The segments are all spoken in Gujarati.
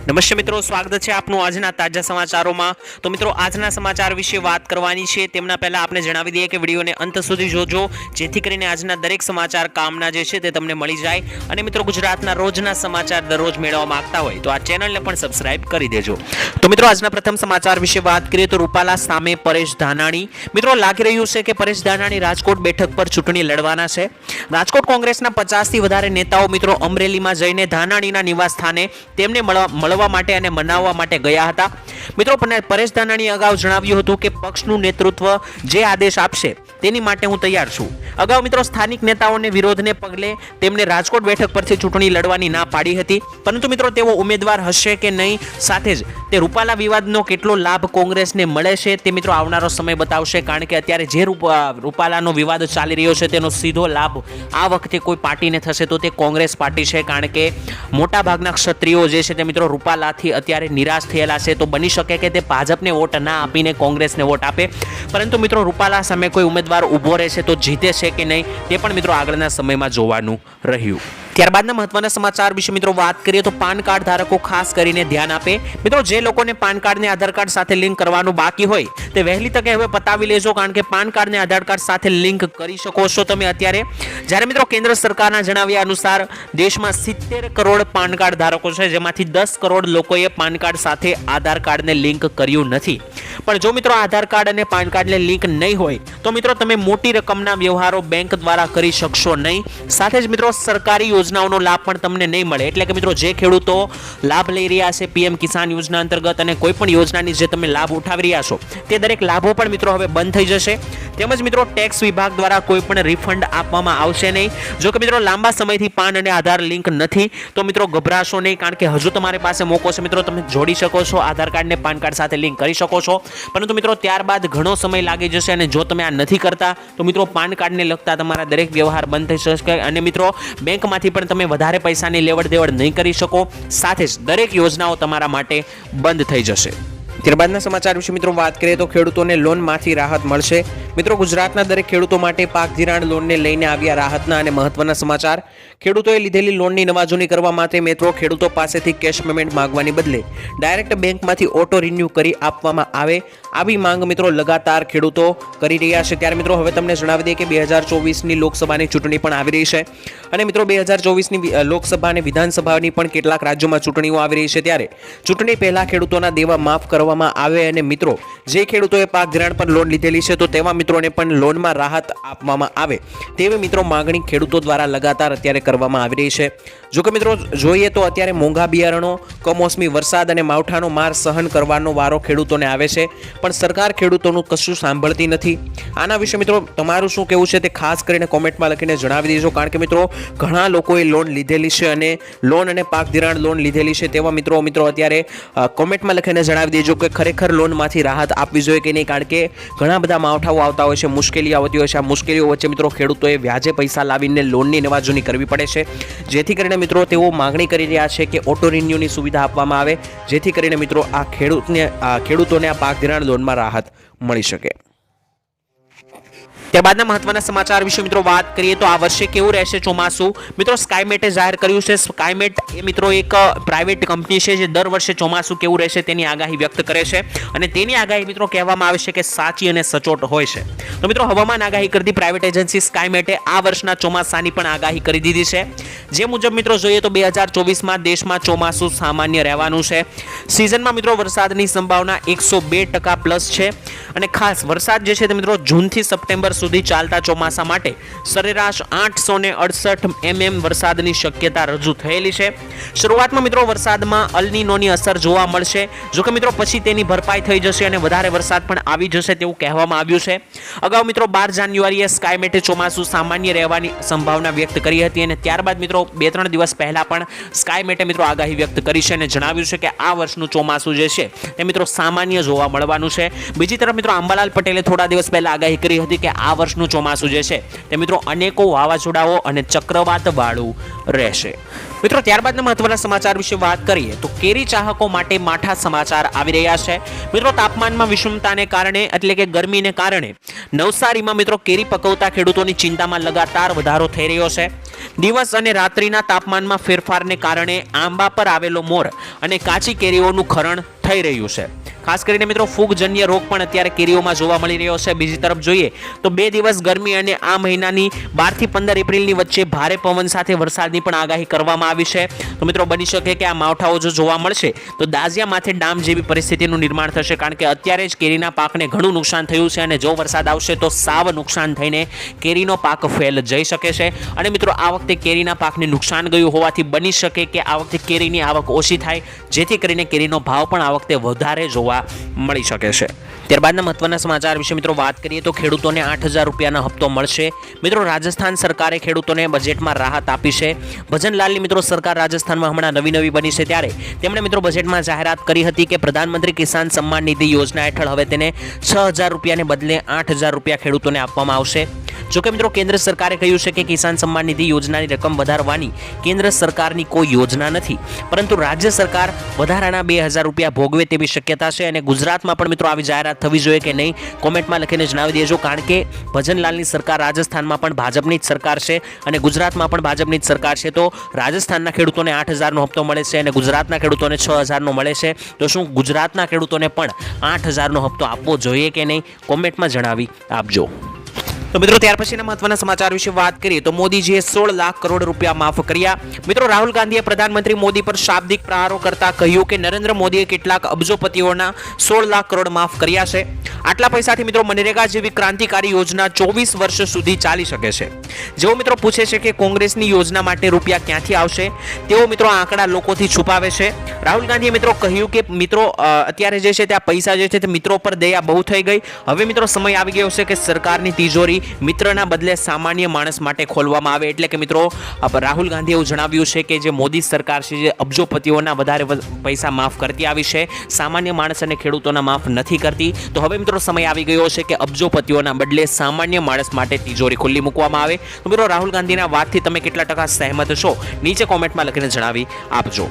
નમસ્તે મિત્રો, સ્વાગત છે આપનું આજના તાજા સમાચારોમાં। તો મિત્રો, આજના સમાચાર વિશે વાત કરવાની છે તેમના પહેલા આપણે જણાવી દઈએ કે વિડીયોને અંત સુધી જોજો, જેથી કરીને આજના દરેક સમાચાર કામના જે છે તે તમને મળી જાય। અને મિત્રો, ગુજરાતના રોજના સમાચાર દરરોજ મેળવવા માંગતા હોય તો આ ચેનલને પણ સબસ્ક્રાઇબ કરી દેજો। તો મિત્રો, આજના પ્રથમ સમાચાર વિશે વાત કરીએ તો રૂપાલા સામે પરેશ ધાનાણી। મિત્રો, લાગી રહ્યું છે કે પરેશ ધાનાણી રાજકોટ બેઠક પર ચૂંટણી લડવાના છે। રાજકોટ કોંગ્રેસના 50 થી વધારે નેતાઓ મિત્રો અમરેલીમાં જઈને ધાનાણીના નિવાસ સ્થાને તેમને મળવા માટે અને મનાવવા માટે ગયા હતા। મિત્રો, પરેશ ધાનાણીએ અગાઉ જણાવ્યું હતું કે પક્ષનું નેતૃત્વ જે આદેશ આપશે તેની માટે હું તૈયાર છું। અગાઉ મિત્રો સ્થાનિક નેતાઓને વિરોધને પગલે તેમને રાજકોટ બેઠક પરથી ચૂંટણી લડવાની ના પાડી હતી, પરંતુ મિત્રો તેઓ ઉમેદવાર હશે કે નહીં, સાથે જ તે રૂપાલા વિવાદનો કેટલો લાભ કોંગ્રેસને મળે છે તે મિત્રો આવનારો સમય બતાવશે। કારણ કે અત્યારે જે રૂપાલાનો વિવાદ ચાલી રહ્યો છે તેનો સીધો લાભ આ વખતે કોઈ પાર્ટીને થશે તો તે કોંગ્રેસ પાર્ટી છે। કારણ કે મોટા ભાગના ક્ષત્રિયો જે છે તે મિત્રો રૂપાલાથી અત્યારે નિરાશ થયેલા છે। તો બની શકે કે તે ભાજપને વોટ ના આપીને કોંગ્રેસને વોટ આપે, પરંતુ મિત્રો રૂપાલા સામે કોઈ ઉમેદવાર ઉભો રહેશે તો જીતે છે કે નહીં તે પણ મિત્રો આગળના સમયમાં જોવાનું રહ્યું। ત્યારબાદના મહત્વના સમાચાર વિશે મિત્રો વાત કરીએ તો પાન કાર્ડ ધારકો ખાસ કરીને ધ્યાન આપે। મિત્રો, જે લોકોને પાન કાર્ડને આધાર કાર્ડ સાથે લિંક કરવાનું બાકી હોય તે વહેલી તકે હવે પતાવી લેજો, કારણ કે પાન કાર્ડને આધાર કાર્ડ સાથે લિંક કરી શકો છો તમે અત્યારે। જ્યારે મિત્રો કેન્દ્ર સરકારના જણાવ્યા અનુસાર દેશમાં 70 કરોડ પાન કાર્ડ ધારકો છે, જેમાંથી 10 કરોડ લોકોએ પાન કાર્ડ સાથે આધાર કાર્ડને લિંક કર્યું નથી। પણ જો મિત્રો આધાર કાર્ડ અને પાન કાર્ડને લિંક નહીં હોય તો મિત્રો તમે મોટી રકમના વ્યવહારો બેંક દ્વારા કરી શકશો નહીં। સાથે જ મિત્રો સરકારી યોજનાઓનો લાભ પણ તમને નહીં મળે। એટલે કે મિત્રો જે ખેડૂતો લાભ લઈ રહ્યા છે પીએમ કિસાન યોજના અંતર્ગત અને કોઈ પણ યોજનાની જે તમે લાભ ઉઠાવી રહ્યા છો તે દરેક લાભો પણ મિત્રો હવે બંધ થઈ જશે। તેમજ મિત્રો ટેક્સ વિભાગ દ્વારા કોઈ પણ રિફંડ આપવામાં આવશે નહીં। જો કે મિત્રો લાંબા સમયથી પાન અને આધાર લિંક નથી તો મિત્રો ગભરાશો નહીં, કારણ કે હજુ તમારી પાસે મોકો છે મિત્રો, તમે જોડી શકો છો આધાર કાર્ડને પાન કાર્ડ સાથે લિંક કરી શકો છો। પરંતુ મિત્રો ત્યારબાદ ઘણો સમય લાગી જશે અને જો તમે આ નથી કરતા તો મિત્રો પાન કાર્ડને લગતા તમારા દરેક વ્યવહાર બંધ થઈ શકે અને મિત્રો બેંકમાંથી પણ તમે વધારે પૈસાની લેવડ દેવડ નહીં કરી શકો। સાથે જ દરેક યોજનાઓ તમારા માટે બંધ થઈ જશે। ત્યારબાદના સમાચાર વિશે મિત્રો વાત કરીએ તો ખેડૂતોને લોનમાંથી રાહત મળશે। મિત્રો, ગુજરાતના દરેક ખેડૂતો માટે પાક ધિરાણ લોનને લઈને આવ્યા રાહતના અને મહત્વના સમાચાર। ખેડૂતોએ લીધેલી લોનની નવાજૂની કરવા માટે મિત્રો ખેડૂતો પાસેથી કેશ પેમેન્ટ માંગવાની બદલે ડાયરેક્ટ બેંકમાંથી ઓટો રિન્યુ કરી આપવામાં આવે, આવી માંગ મિત્રો લગાતાર ખેડૂતો કરી રહ્યા છે। ત્યારે મિત્રો હવે તમને જણાવી દઈએ કે 2024ની લોકસભાની ચૂંટણી પણ આવી રહી છે અને મિત્રો 2024ની લોકસભા અને વિધાનસભાની પણ કેટલાક રાજ્યોમાં ચૂંટણીઓ આવી રહી છે। ત્યારે ચૂંટણી પહેલા ખેડૂતોના દેવા માફ કરવામાં આવે અને મિત્રો જે ખેડૂતોએ પાક ધિરાણ પર લોન લીધેલી છે તો તેવા મિત્રોને પણ લોનમાં રાહત આપવામાં આવે તેવી મિત્રો માંગણી ખેડૂતો દ્વારા લગાતાર અત્યારે કરવામાં આવી રહી છે। જો કે મિત્રો જોઈએ તો અત્યારે મોંઘા બિયારણો, કમોસમી વરસાદ અને માવઠાનો માર સહન કરવાનો વારો ખેડૂતોને આવે છે, પણ સરકાર ખેડૂતોનું કશું સાંભળતી નથી। આના વિશે મિત્રો તમારું શું કહેવું છે તે ખાસ કરીને કોમેન્ટમાં લખીને જણાવી દેજો, કારણ કે મિત્રો ઘણા લોકોએ લોન લીધેલી છે અને લોન અને પાક ધિરાણ લોન લીધેલી છે તેવા મિત્રો અત્યારે કોમેન્ટમાં લખીને જણાવી દેજો કે ખરેખર લોનમાંથી રાહત આપવી જોઈએ કે નહીં, કારણ કે ઘણા બધા માવઠાઓ આવતા હોય છે, મુશ્કેલીઓ આવતી હોય છે। આ મુશ્કેલીઓ વચ્ચે મિત્રો ખેડૂતોએ વ્યાજે પૈસા લાવીને લોનની નવાજૂની કરવી પડે છે, જેથી કરીને મિત્રો તેઓ માંગણી કરી રહ્યા છે કે ઓટો રિન્યુની સુવિધા આપવામાં આવે, જેથી કરીને મિત્રો આ ખેડૂતોને આ પાક ધિરાણ લોનમાં રાહત મળી શકે। ત્યારબાદના મહત્વના સમાચાર વિશે મિત્રો વાત કરીએ તો આ વર્ષે કેવું રહેશે ચોમાસું। મિત્રો સ્કાયમેટે જાહેર કર્યું છે। સ્કાયમેટ એ મિત્રો એક પ્રાઇવેટ કંપની છે જે દર વર્ષે ચોમાસું કેવું રહેશે તેની આગાહી વ્યક્ત કરે છે અને તેની આગાહી મિત્રો કહેવામાં આવે છે કે સાચી અને સચોટ હોય છે। તો મિત્રો હવામાન આગાહી કરતી પ્રાઇવેટ એજન્સી સ્કાયમેટે આ વર્ષના ચોમાસાની પણ આગાહી કરી દીધી છે, જે મુજબ મિત્રો જોઈએ તો 2024માં દેશમાં ચોમાસું સામાન્ય રહેવાનું છે। સિઝનમાં મિત્રો વરસાદની સંભાવના 102% પ્લસ છે અને ખાસ વરસાદ જે છે તે મિત્રો જૂનથી સપ્ટેમ્બર સુધી ચાલતા ચોમાસા માટે સરેરાશ 868 mm વરસાદની શક્યતા રજૂ થયેલી છે। શરૂઆતમાં મિત્રો વરસાદમાં અલ નીનોની અસર જોવા મળશે, જો કે મિત્રો પછી તેની ભરપાઈ થઈ જશે અને વધારે વરસાદ પણ આવી જશે તેવું કહેવામાં આવ્યું છે। અગાઉ મિત્રો 12 જાન્યુઆરીએ સ્કાયમેટે ચોમાસું સામાન્ય રહેવાની સંભાવના વ્યક્ત કરી હતી અને ત્યારબાદ મિત્રો 2-3 દિવસ પહેલા પણ સ્કાયમેટે મિત્રો આગાહી વ્યક્ત કરી છે અને જણાવ્યું છે કે આ વર્ષનું ચોમાસું જે છે તે મિત્રો સામાન્ય જોવા મળવાનું છે। બીજી તરફ મિત્રો અંબાલાલ પટેલે થોડા દિવસ પહેલા આગાહી કરી હતી કે આ વર્ષનું ચોમાસું જે છે તે મિત્રો અનેકો વાવાઝોડાઓ અને ચક્રવાતવાળું રહેશે. મિત્રો ત્યારબાદના મહત્વના સમાચાર વિશે વાત કરીએ તો કેરી ચાહકો માટે માઠા સમાચાર આવી રહ્યા છે. મિત્રો તાપમાનમાં વિષમતાને કારણે એટલે કે ગરમીને કારણે નવસારીમાં મિત્રો કેરી પકવતા ખેડૂતોની ચિંતામાં લગાતાર વધારો થઈ રહ્યો છે. દિવસ અને રાત્રિના તાપમાનમાં ફેરફારને કારણે આંબા પર આવેલો મોર અને કાચી કેરીઓનું ખરણ થઈ રહ્યું છે. ખાસ કરીને મિત્રો ફૂગજન્ય રોગ પણ અત્યારે કેરીઓમાં જોવા મળી રહ્યો છે. બીજી તરફ જોઈએ તો 2 દિવસ ગરમી અને આ મહિનાની 12 થી 15 એપ્રિલની વચ્ચે ભારે પવન સાથે વરસાદની પણ આગાહી કરવામાં આવી છે. તો મિત્રો બની શકે કે આ માવઠાઓ જો જોવા મળશે તો દાઝિયા માથે ડામ જેવી પરિસ્થિતિનું નિર્માણ થશે, કારણ કે અત્યારે જ કેરીના પાકને ઘણું નુકસાન થયું છે અને જો વરસાદ આવશે તો સાવ નુકસાન થઈને કેરીનો પાક ફેલ જઈ શકે છે. અને મિત્રો આ વખતે કેરીના પાકને નુકસાન ગયું હોવાથી બની શકે કે આ વખતે કેરીની આવક ઓછી થાય, જેથી કરીને કેરીનો ભાવ પણ આ વખતે વધારે જોવા મળી શકે છે. ત્યારબાદના મહત્વના સમાચાર વિશે મિત્રો વાત કરીએ તો ખેડૂતોને 8,000 રૂપિયાનો હપ્તો મળશે. મિત્રો રાજસ્થાન સરકારે ખેડૂતોને બજેટમાં રાહત આપી છે. ભજનલાલની મિત્રો સરકાર રાજસ્થાનમાં હમણાં નવી બની છે ત્યારે તેમણે મિત્રો બજેટમાં જાહેરાત કરી હતી કે પ્રધાનમંત્રી કિસાન સન્માન નિધિ યોજના હેઠળ હવે તેને 6,000 રૂપિયાને બદલે 8,000 રૂપિયા ખેડૂતોને આપવામાં આવશે. જોકે મિત્રો કેન્દ્ર સરકારે કહ્યું છે કે કિસાન સન્માન નિધિ યોજનાની રકમ વધારવાની કેન્દ્ર સરકારની કોઈ યોજના નથી, પરંતુ રાજ્ય સરકાર વધારાના 2,000 રૂપિયા ભોગવે તેવી શક્યતા છે. અને ગુજરાતમાં પણ મિત્રો આવી જાહેરાત થવી જોઈએ કે નહીં, કોમેન્ટમાં લખીને જણાવી દેજો, કારણ કે ભજનલાલની સરકાર રાજસ્થાનમાં પણ ભાજપની જ સરકાર છે અને ગુજરાતમાં પણ ભાજપની જ સરકાર છે. તો રાજસ્થાનના ખેડૂતોને 8,000નો હપ્તો મળે છે અને ગુજરાતના ખેડૂતોને 6,000નો મળે છે. તો શું ગુજરાતના ખેડૂતોને પણ 8,000નો હપ્તો આપવો જોઈએ કે નહીં, કોમેન્ટમાં જણાવી આપજો. તો મિત્રો ત્યાર પછીના મહત્વના સમાચાર વિશે વાત કરીએ તો મોદીજીએ 16 લાખ કરોડ રૂપિયા માફ કર્યા. મિત્રો રાહુલ ગાંધીએ પ્રધાનમંત્રી મોદી પર શાબ્દિક પ્રહારો કરતા કહ્યું કે નરેન્દ્ર મોદીએ કેટલાક અબજોપતિઓના 16 લાખ કરોડ માફ કર્યા છે. આટલા પૈસાથી મિત્રો મનરેગા જેવી ક્રાંતિકારી યોજના 24 વર્ષ સુધી ચાલી શકે છે. જેઓ મિત્રો પૂછે છે કે કોંગ્રેસની યોજના માટે રૂપિયા ક્યાંથી આવશે, તેઓ મિત્રો આંકડા લોકોથી છુપાવે છે. રાહુલ ગાંધીએ મિત્રો કહ્યું કે મિત્રો અત્યારે જે છે તે આ પૈસા જે છે તે મિત્રો પર દયા બહુ થઈ ગઈ. હવે મિત્રો સમય આવી ગયો છે કે સરકારની તિજોરી મિત્રના બદલે સામાન્ય માણસ માટે ખોલવામાં આવે. એટલે કે મિત્રો રાહુલ ગાંધીએ એવું જણાવ્યું છે કે જે મોદી સરકાર છે જે અબજોપતિઓના વધારે પૈસા માફ કરતી આવી છે, સામાન્ય માણસ અને ખેડૂતોના માફ નથી કરતી. તો હવે મિત્રો સમય આવી ગયો છે કે અબજોપતિઓના બદલે સામાન્ય માણસ માટે તિજોરી ખુલ્લી મૂકવામાં આવે. તો મિત્રો રાહુલ ગાંધીના વાતથી તમે કેટલા ટકા સહેમત છો, નીચે કોમેન્ટમાં લખીને જણાવી આપજો.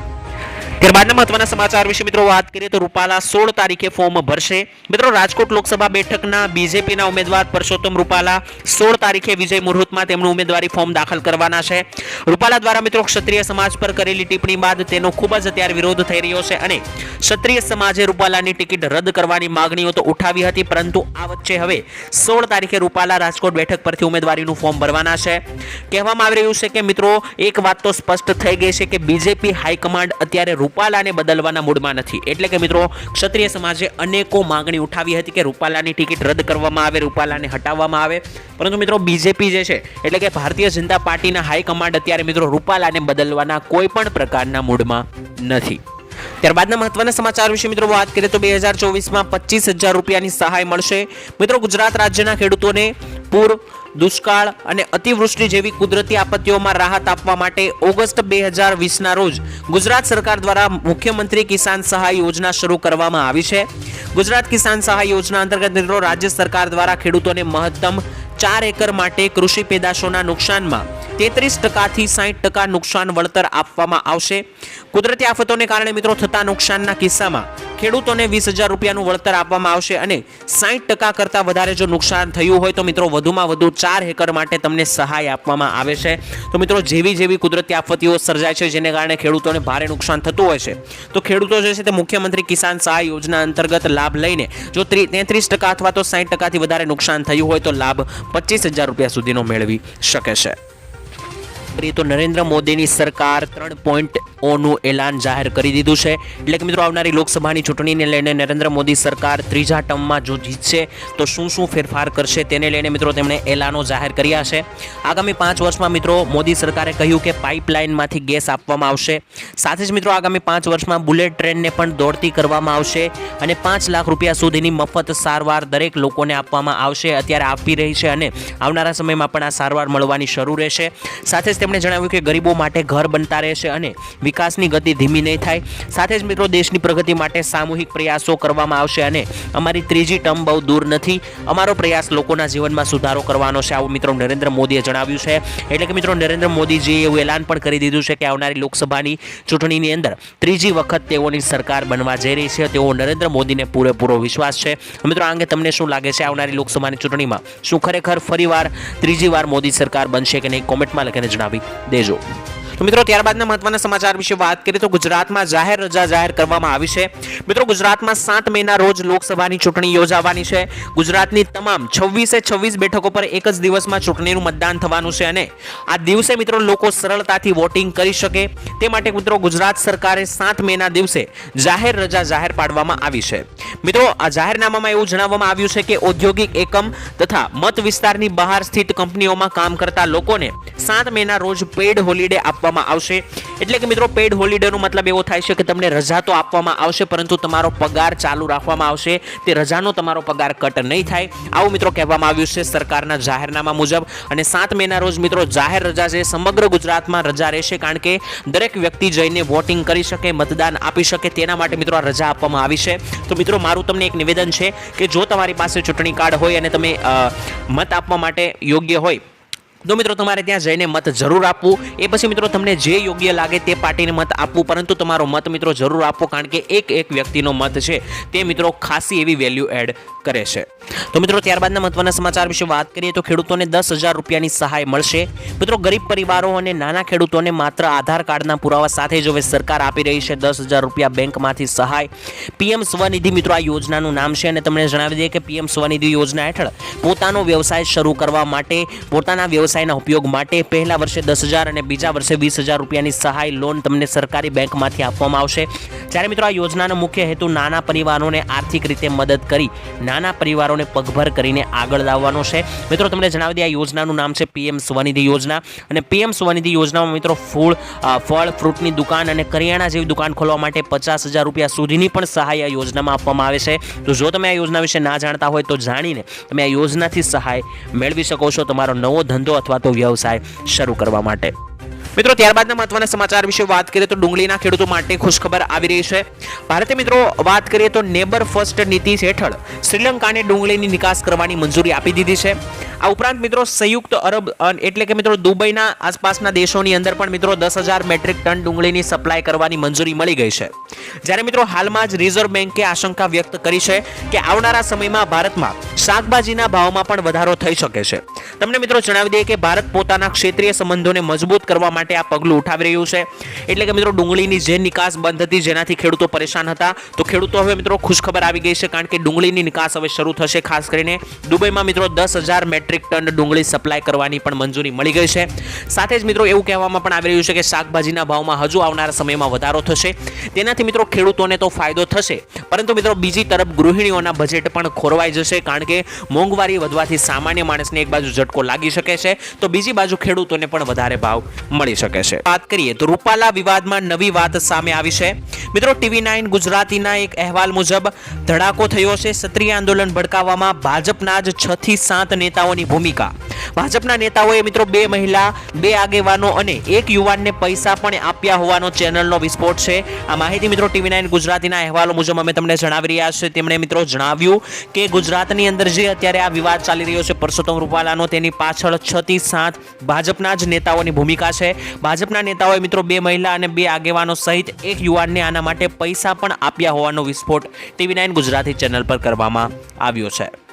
ત્યારબાદના મહત્વના સમાચાર વિશે મિત્રો વાત કરીએ તો રૂપાલા 16 તારીખે ફોર્મ ભરશે. મિત્રો રાજકોટ લોકસભા બેઠકના બીજેપીના ઉમેદવાર પરસોત્તમ રૂપાલા 16 તારીખે વિજય મુહૂર્તમાં તેમનું ઉમેદવારી ફોર્મ દાખલ કરવાના છે. રૂપાલા દ્વારા મિત્રો ક્ષત્રિય સમાજ પર કરેલી ટિપ્પણી બાદ તેનો ખૂબ જ અત્યારે વિરોધ થઈ રહ્યો છે અને ક્ષત્રિય સમાજે રૂપાલાની ટિકિટ રદ કરવાની માંગણીઓ તો ઉઠાવી હતી, પરંતુ આ વચ્ચે હવે 16 તારીખે રૂપાલા રાજકોટ બેઠક પરથી ઉમેદવારીનું ફોર્મ ભરવાના છે. કહેવામાં આવી રહ્યું છે કે મિત્રો એક વાત તો સ્પષ્ટ થઈ ગઈ છે કે બીજેપી હાઈકમાન્ડ અત્યારે રૂપાલાને બદલવાના મૂડમાં નથી. એટલે કે મિત્રો ક્ષત્રિય સમાજે અનેકો માંગણી ઉઠાવી હતી કે રૂપાલાની ટિકિટ રદ કરવામાં આવે, રૂપાલાને હટાવવામાં આવે, પરંતુ મિત્રો બીજેપી જે છે એટલે કે ભારતીય જનતા પાર્ટીના હાઈકમાન્ડ અત્યારે મિત્રો રૂપાલાને બદલવાના કોઈ પણ પ્રકારના મૂડમાં નથી. ત્યારબાદના મહત્વના સમાચાર વિશે મિત્રો વાત કરીએ તો 2024માં 25,000 રૂપિયાની સહાય મળશે. મિત્રો ગુજરાત રાજ્યના ખેડૂતોને પૂર, દુષ્કાળ અને અતિવૃષ્ટિ જેવી કુદરતી આપત્તિઓમાં રાહત આપવા માટે ઓગસ્ટ 2020ના રોજ ગુજરાત સરકાર દ્વારા મુખ્યમંત્રી કિસાન સહાય યોજના શરૂ કરવામાં આવી છે. ગુજરાત કિસાન સહાય યોજના અંતર્ગત મિત્રો રાજ્ય સરકાર દ્વારા ખેડૂતોને મહત્તમ 4 એકર માટે કૃષિ પેદાશોના નુકસાનમાં 33% થી 60% નુકસાન વળતર આપવામાં આવશે. કુદરતી આફતોને કારણે મિત્રો થતા નુકસાનના કિસ્સામાં ખેડૂતોને 20,000 રૂપિયાનું વળતર આપવામાં આવશે અને 60% કરતાં વધારે જો નુકસાન થયું હોય તો મિત્રો વધુમાં વધુ 4 એકર માટે તમને સહાય આપવામાં આવે છે. તો મિત્રો જેવી કુદરતી આફતીઓ સર્જાય છે જેને કારણે ખેડૂતોને ભારે નુકસાન થતું હોય છે, તો ખેડૂતો જે છે તે મુખ્યમંત્રી કિસાન સહાય યોજના અંતર્ગત લાભ લઈને જો 33% અથવા તો 60% થી વધારે નુકસાન થયું હોય તો લાભ 25,000 રૂપિયા સુધીનો મેળવી શકે છે. તો નરેન્દ્ર મોદીની સરકાર 3.0નું એલાન જાહેર કરી દીધું છે. એટલે કે મિત્રો આવનારી લોકસભાની ચૂંટણીને લઈને નરેન્દ્ર મોદી સરકાર ત્રીજા ટર્મમાં જો જીતશે તો શું ફેરફાર કરશે તેને લઈને મિત્રો તેમણે એલાનો જાહેર કર્યા છે. આગામી 5 વર્ષમાં મિત્રો મોદી સરકારે કહ્યું કે પાઇપલાઇનમાંથી ગેસ આપવામાં આવશે. સાથે જ મિત્રો આગામી 5 વર્ષમાં બુલેટ ટ્રેનને પણ દોડતી કરવામાં આવશે અને 5 લાખ રૂપિયા સુધીની મફત સારવાર દરેક લોકોને આપવામાં આવશે. અત્યારે આપી રહી છે અને આવનારા સમયમાં પણ આ સારવાર મળવાની શરૂ રહેશે. સાથે જ તેમણે જણાવ્યું કે ગરીબો માટે ઘર બનતા રહેશે અને વિકાસની ગતિ ધીમી નહીં થાય. સાથે જ મિત્રો દેશની પ્રગતિ માટે સામૂહિક પ્રયાસો કરવામાં આવશે અને અમારી ત્રીજી ટર્મ બહુ દૂર નથી. અમારો પ્રયાસ લોકોના જીવનમાં સુધારો કરવાનો છે, આવું મિત્રો નરેન્દ્ર મોદીએ જણાવ્યું છે. એટલે કે મિત્રો નરેન્દ્ર મોદીજીએ એવું એલાન પણ કરી દીધું છે કે આવનારી લોકસભાની ચૂંટણીની અંદર ત્રીજી વખત તેઓની સરકાર બનવા જઈ રહી છે. તેઓ નરેન્દ્ર મોદીને પૂરેપૂરો વિશ્વાસ છે. મિત્રો આ અંગે તમને શું લાગે છે? આવનારી લોકસભાની ચૂંટણીમાં શું ખરેખર ફરીવાર ત્રીજી વાર મોદી સરકાર બનશે કે નહીં? કોમેન્ટમાં લખીને જણાવી દેજો. તો મિત્રો ત્યારબાદના મહત્વના સમાચાર વિશે વાત કરીએ તો ગુજરાતમાં જાહેર રજા જાહેર કરવામાં આવી છે. મિત્રો ગુજરાતમાં 7 મેના રોજ લોકસભાની ચૂંટણી યોજાવાની છે. ગુજરાતની તમામ 26 બેઠકો પર એક જ દિવસમાં ચૂંટણીનું મતદાન થવાનું છે અને આ દિવસે મિત્રો લોકો સરળતાથી વોટિંગ કરી શકે તે માટે મિત્રો ગુજરાત સરકારે 7 મેના દિવસે જાહેર રજા જાહેર પાડવામાં આવી છે. મિત્રો આ જાહેરનામામાં એવું જણાવવામાં આવ્યું છે કે ઔદ્યોગિક એકમ તથા મત વિસ્તારની બહાર સ્થિત કંપનીઓમાં કામ કરતા લોકોને 7 મેના રોજ પેઇડ હોલિડે આપવામાં આવશે. એટલે કે મિત્રો પેઇડ હોલિડેનો મતલબ એવો થાય છે કે તમને રજા તો આપવામાં આવશે પરંતુ તમારો પગાર ચાલુ રાખવામાં આવશે. તે રજાનો તમારો પગાર કટ નહીં થાય, આવું મિત્રો કહેવામાં આવ્યું છે સરકારના જાહેરનામા મુજબ. અને 7 મેના રોજ મિત્રો જાહેર રજા છે, સમગ્ર ગુજરાતમાં રજા રહેશે કારણ કે દરેક વ્યક્તિ જઈને વોટિંગ કરી શકે, મતદાન આપી શકે, તેના માટે મિત્રો આ રજા આપવામાં આવી છે. તો મિત્રો મારું તમને એક નિવેદન છે કે જો તમારી પાસે ચૂંટણી કાર્ડ હોય અને તમે મત આપવા માટે યોગ્ય હોય તો મિત્રો તમારે ત્યાં જઈને મત જરૂર આપવું. એ પછી મિત્રો તમને જે યોગ્ય લાગે તે પાર્ટીને મત આપવું, પરંતુ તમારો મત મિત્રો જરૂર આપવો કારણ કે એક વ્યક્તિનો મત છે તે મિત્રો ખાસી એવી વેલ્યુ એડ કરે છે. તો મિત્રો ત્યારબાદના મહત્વના સમાચાર વિશે વાત કરીએ તો ખેડૂતોને 10,000 રૂપિયાની સહાય મળશે. મિત્રો ગરીબ પરિવારો અને નાના ખેડૂતોને માત્ર આધાર કાર્ડના પુરાવા સાથે જ હવે સરકાર આપી રહી છે 10,000 રૂપિયા બેંકમાંથી સહાય. પીએમ સ્વનિધિ મિત્રો આ યોજનાનું નામ છે અને તમને જણાવી દઈએ કે પીએમ સ્વનિધિ યોજના હેઠળ પોતાનો વ્યવસાય શરૂ કરવા માટે પોતાના વ્યવસાયના ઉપયોગ માટે પહેલા વર્ષે 10,000 અને બીજા વર્ષે 20,000 રૂપિયાની સહાય લોન તમને સરકારી બેંકમાંથી આપવામાં આવશે. જ્યારે મિત્રો આ યોજનાનો મુખ્ય હેતુ નાના પરિવારોને આર્થિક રીતે મદદ કરી નાના પરિવારોને પગભર કરીને આગળ લાવવાનો છે. મિત્રો તમને જણાવી દઈએ આ યોજનાનું નામ છે પીએમ સ્વનિધિ યોજના અને પીએમ સ્વનિધિ યોજનામાં મિત્રો ફળ ફ્રૂટની દુકાન અને કરિયાણા જેવી દુકાન ખોલવા માટે 50,000 રૂપિયા સુધીની પણ સહાય આ યોજનામાં આપવામાં આવે છે. તો જો તમે આ યોજના વિશે ના જાણતા હોય તો જાણીને તમે આ યોજનાથી સહાય મેળવી શકો છો તમારો નવો ધંધો અથવા તો વ્યવસાય શરૂ કરવા માટે. મિત્રો ત્યારબાદના મહત્વના સમાચાર વિશે વાત કરીએ તો ડુંગળીના ખેડૂતો માટે ખુશખબર આવી રહી છે. ભારતે મિત્રો વાત કરીએ તો નેબર ફર્સ્ટ નીતિ હેઠળ શ્રીલંકાને ડુંગળીની નિકાસ કરવાની મંજૂરી આપી દીધી છે. આ ઉપરાંત મિત્રો સંયુક્ત અરબ એટલે કે મિત્રો દુબઈના આસપાસના દેશોની અંદર પણ મિત્રો 10,000 મેટ્રિક ટન ડુંગળીની સપ્લાય કરવાની મંજૂરી મળી ગઈ છે. જ્યારે મિત્રો હાલમાં જ રિઝર્વ બેન્કે આશંકા વ્યક્ત કરી છે કે આવનારા સમયમાં ભારતમાં શાકભાજીના ભાવમાં પણ વધારો થઈ શકે છે. તમને મિત્રો જણાવી દઈએ કે ભારત પોતાના ક્ષેત્રીય સંબંધોને મજબૂત કરવા માટે આ પગલું ઉઠાવી રહ્યું છે. એટલે કે મિત્રો ડુંગળીની જે નિકાસ બંધ હતી જેનાથી ખેડૂતો પરેશાન હતા તો ખેડૂતો હવે મિત્રો ખુશખબર આવી ગઈ છે કારણ કે ડુંગળીની નિકાસ હવે શરૂ થશે. ખાસ કરીને દુબઈમાં મિત્રો 10,000 મેટ્રિક ટન ડુંગળી સપ્લાય કરવાની પણ મંજૂરી મળી ગઈ છે. સાથે જ મિત્રો એવું કહેવામાં પણ આવી રહ્યું છે કે શાકભાજીના ભાવમાં હજુ આવનારા સમયમાં વધારો થશે. તેનાથી મિત્રો ખેડૂતોને તો ફાયદો થશે પરંતુ મિત્રો બીજી તરફ ગૃહિણીઓના બજેટ પણ ખોરવાઈ જશે કારણ કે મોંઘવારી વધવાથી સામાન્ય માણસને એક બાજુ ઝટકો લાગી શકે છે તો બીજી બાજુ ખેડૂતોને પણ વધારે ભાવ મળી શકે છે. વાત કરીએ તો રૂપાલા વિવાદમાં નવી વાત સામે આવી છે. મિત્રો TV9 ગુજરાતીના એક અહેવાલ મુજબ ધડાકો થયો છે. ક્ષત્રિય આંદોલન ભડકાવવામાં ભાજપના જ 6 થી 7 નેતાઓની ભૂમિકા. ભાજપના નેતાઓએ મિત્રો 2 મહિલા 2 આગેવાનો અને 1 યુવાનને પૈસા પણ આપ્યા હોવાનો ચેનલનો વિસ્ફોટ છે. આ માહિતી મિત્રો TV9 ગુજરાતીના અહેવાલો મુજબ અમે તમને જણાવી રહ્યા છે. તેમણે મિત્રો જણાવ્યું કે ગુજરાતની અંદર જે અત્યારે આ વિવાદ ચાલી રહ્યો છે પરસોત્તમ રૂપાલાનો તેની પાછળ 6 થી 7 ભાજપના જ નેતાઓની ભૂમિકા છે. ભાજપના નેતાઓએ મિત્રો 2 મહિલા અને 2 આગેવાનો સહિત 1 યુવાનને આના માટે પૈસા પણ આપ્યા હોવાનો વિસ્ફોટ TV9 ગુજરાતી ચેનલ પર કરવામાં આવ્યો છે.